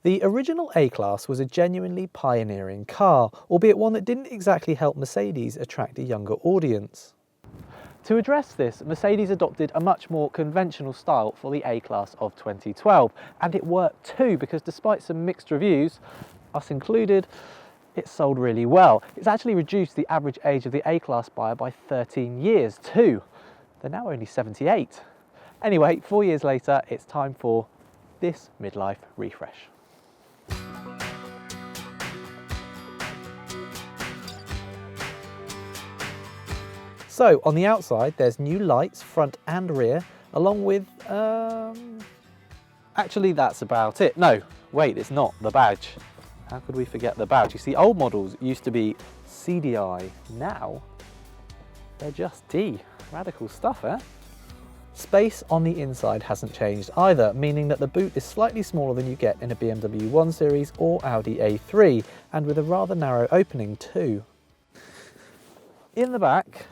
The original A-Class was a genuinely pioneering car, albeit one that didn't exactly help Mercedes attract a younger audience. To address this, Mercedes adopted a much more conventional style for the A-Class of 2012, and it worked too, because despite some mixed reviews, us included, it sold really well. It's actually reduced the average age of the A-Class buyer by 13 years too. They're now only 78. Anyway, 4 years later, it's time for this midlife refresh. So on the outside, there's new lights, front and rear, along with, actually that's about it. No, wait, it's not, the badge. How could we forget the badge? You see, old models used to be CDI, now they're just D. Radical stuff, eh? Space on the inside hasn't changed either, meaning that the boot is slightly smaller than you get in a BMW 1 Series or Audi A3, and with a rather narrow opening too. In the back,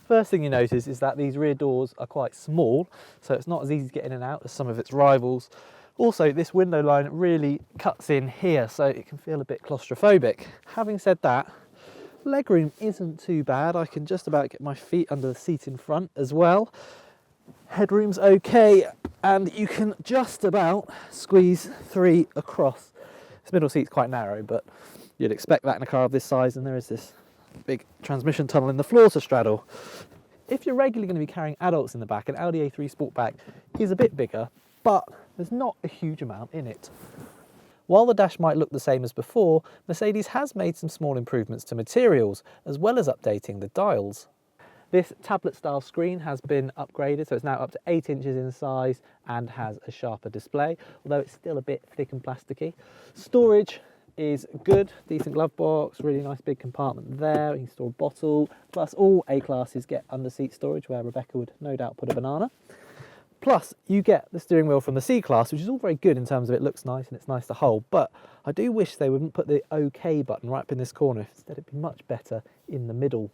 first thing you notice is that these rear doors are quite small, so it's not as easy to get in and out as some of its rivals. Also, this window line really cuts in here, so it can feel a bit claustrophobic. Having said that, legroom isn't too bad. I can just about get my feet under the seat in front as well. Headroom's okay, and you can just about squeeze 3 across. This middle seat's quite narrow, but you'd expect that in a car of this size, and there is this big transmission tunnel in the floor to straddle. If you're regularly going to be carrying adults in the back, an Audi A3 Sportback is a bit bigger, but there's not a huge amount in it. While the dash might look the same as before, Mercedes has made some small improvements to materials, as well as updating the dials. This tablet-style screen has been upgraded, so it's now up to 8 inches in size and has a sharper display, although it's still a bit thick and plasticky. Storage is good, decent glove box, really nice big compartment there, you can store a bottle, plus all A-classes get under-seat storage, where Rebecca would no doubt put a banana. Plus, you get the steering wheel from the C-Class, which is all very good in terms of it looks nice and it's nice to hold, but I do wish they wouldn't put the OK button right up in this corner. Instead, it'd be much better in the middle.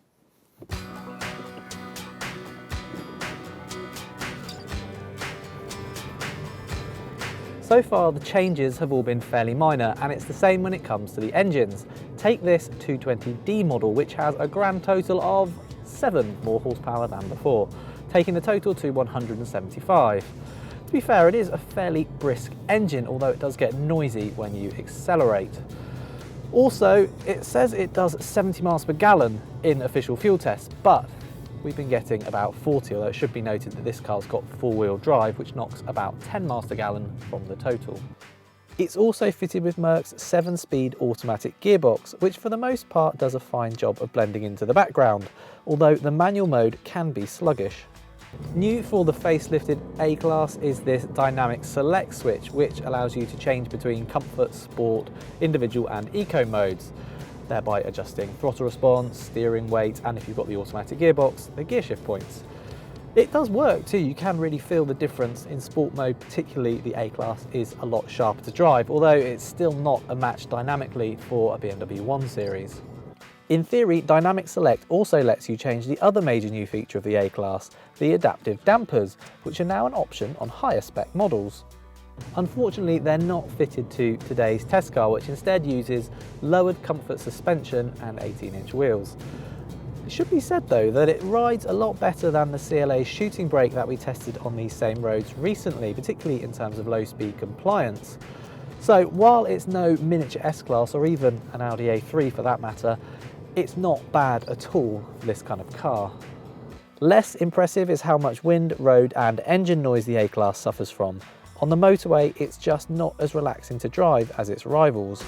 So far, the changes have all been fairly minor, and it's the same when it comes to the engines. Take this 220D model, which has a grand total of 7 more horsepower than before, taking the total to 175. To be fair, it is a fairly brisk engine, although it does get noisy when you accelerate. Also, it says it does 70 miles per gallon in official fuel tests, but we've been getting about 40, although it should be noted that this car's got 4-wheel drive, which knocks about 10 miles per gallon from the total. It's also fitted with Merck's 7-speed automatic gearbox, which for the most part does a fine job of blending into the background, although the manual mode can be sluggish. New for the facelifted A-Class is this dynamic select switch, which allows you to change between comfort, sport, individual and eco modes, thereby adjusting throttle response, steering weight, and if you've got the automatic gearbox, the gear shift points. It does work too, you can really feel the difference in sport mode, particularly the A-Class is a lot sharper to drive, although it's still not a match dynamically for a BMW 1 Series. In theory, Dynamic Select also lets you change the other major new feature of the A-Class, the adaptive dampers, which are now an option on higher spec models. Unfortunately, they're not fitted to today's test car, which instead uses lowered comfort suspension and 18-inch wheels. It should be said though that it rides a lot better than the CLA's shooting brake that we tested on these same roads recently, particularly in terms of low speed compliance. So while it's no miniature S-Class or even an Audi A3 for that matter, it's not bad at all for this kind of car. Less impressive is how much wind, road and engine noise the A-Class suffers from. On the motorway, it's just not as relaxing to drive as its rivals.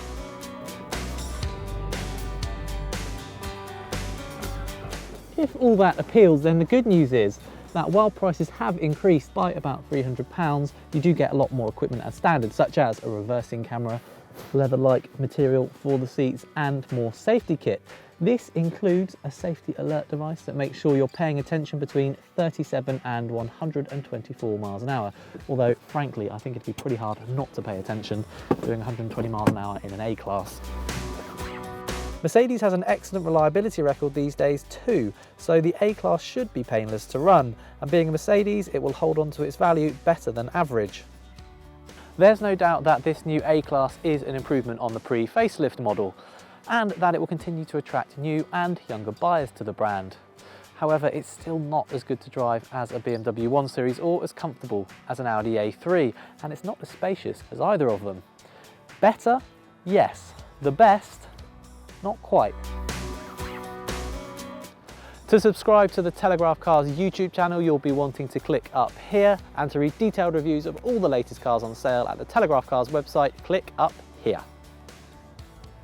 If all that appeals, then the good news is that while prices have increased by about £300, you do get a lot more equipment as standard, such as a reversing camera, leather-like material for the seats and more safety kit. This includes a safety alert device that makes sure you're paying attention between 37 and 124 miles an hour. Although, frankly, I think it'd be pretty hard not to pay attention doing 120 miles an hour in an A-Class. Mercedes has an excellent reliability record these days too, so the A-Class should be painless to run, and being a Mercedes, it will hold on to its value better than average. There's no doubt that this new A-Class is an improvement on the pre-facelift model, and that it will continue to attract new and younger buyers to the brand. However, it's still not as good to drive as a BMW 1 Series or as comfortable as an Audi A3, and it's not as spacious as either of them. Better? Yes. The best? Not quite. To subscribe to the Telegraph Cars YouTube channel, you'll be wanting to click up here, and to read detailed reviews of all the latest cars on sale at the Telegraph Cars website, click up here.